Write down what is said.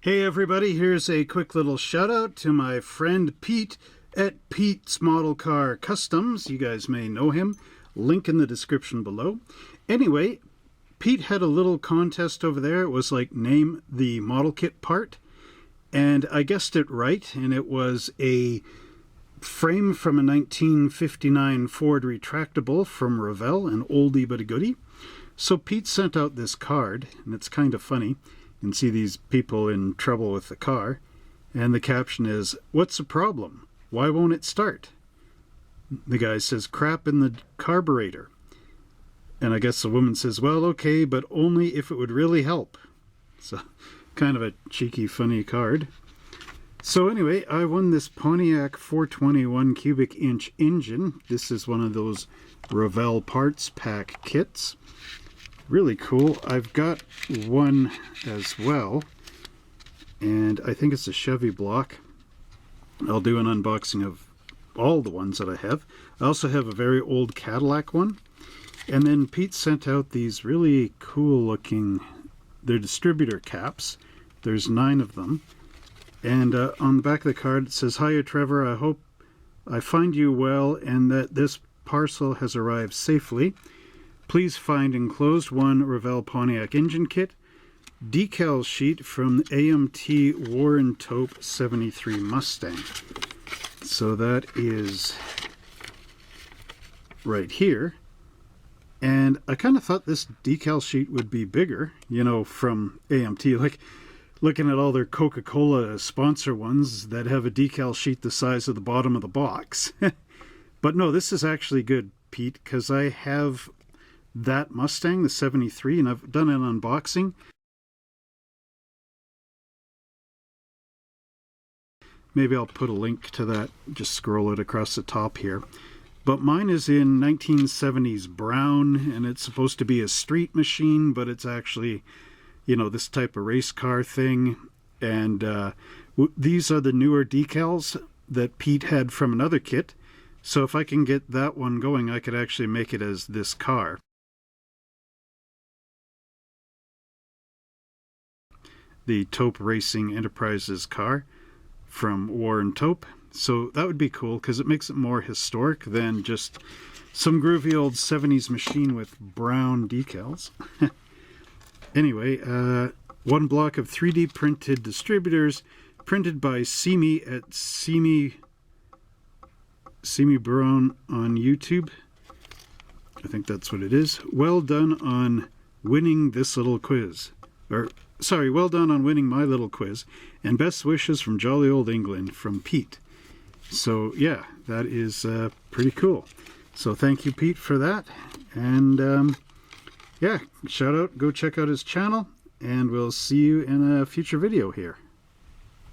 Hey everybody, here's a quick little shout out to my friend Pete at Pete's Model Car Customs. You guys may know him. Link in the description below. Anyway, Pete had a little contest over there. It was like name the model kit part. And I guessed it right, and it was a frame from a 1959 Ford retractable from Revell, an oldie but a goodie. So Pete sent out this card, and it's kind of funny. You can see these people in trouble with the car, and the caption is, "What's the problem? Why won't it start?" The guy says, "Crap in the carburetor." And I guess the woman says, "Well, okay, but only if it would really help." So kind of a cheeky, funny card. So anyway, I won this Pontiac 421 cubic inch engine. This is one of those Revell parts pack kits. Really cool. I've got one as well, and I think it's a Chevy block. I'll do an unboxing of all the ones that I have. I also have a very old Cadillac one. And then Pete sent out these really cool looking, they're distributor caps. There's 9 of them. And on the back of the card it says, "Hiya Trevor, I hope I find you well and that this parcel has arrived safely. Please find enclosed one Revell Pontiac engine kit, decal sheet from AMT Warren Taupe 73 Mustang." So that is right here. And I kind of thought this decal sheet would be bigger, you know, from AMT. Like looking at all their Coca-Cola sponsor ones that have a decal sheet the size of the bottom of the box. But no, this is actually good, Pete, because I have that Mustang, the 73, and I've done an unboxing. Maybe I'll put a link to that, just scroll it across the top here. But mine is in 1970s brown, and it's supposed to be a street machine, but it's actually, you know, this type of race car thing. And these are the newer decals that Pete had from another kit. So if I can get that one going, I could actually make it as this car. The Taupe Racing Enterprises car from Warren Taupe. So that would be cool because it makes it more historic than just some groovy old 70s machine with brown decals. Anyway, one block of 3D printed distributors printed by Simi at Simi Brown on YouTube. I think that's what it is. Well done on winning this little quiz. Well done on winning my little quiz, and best wishes from jolly old England from Pete. So yeah, that is pretty cool. So thank you, Pete, for that. And yeah, shout out, go check out his channel, and we'll see you in a future video here.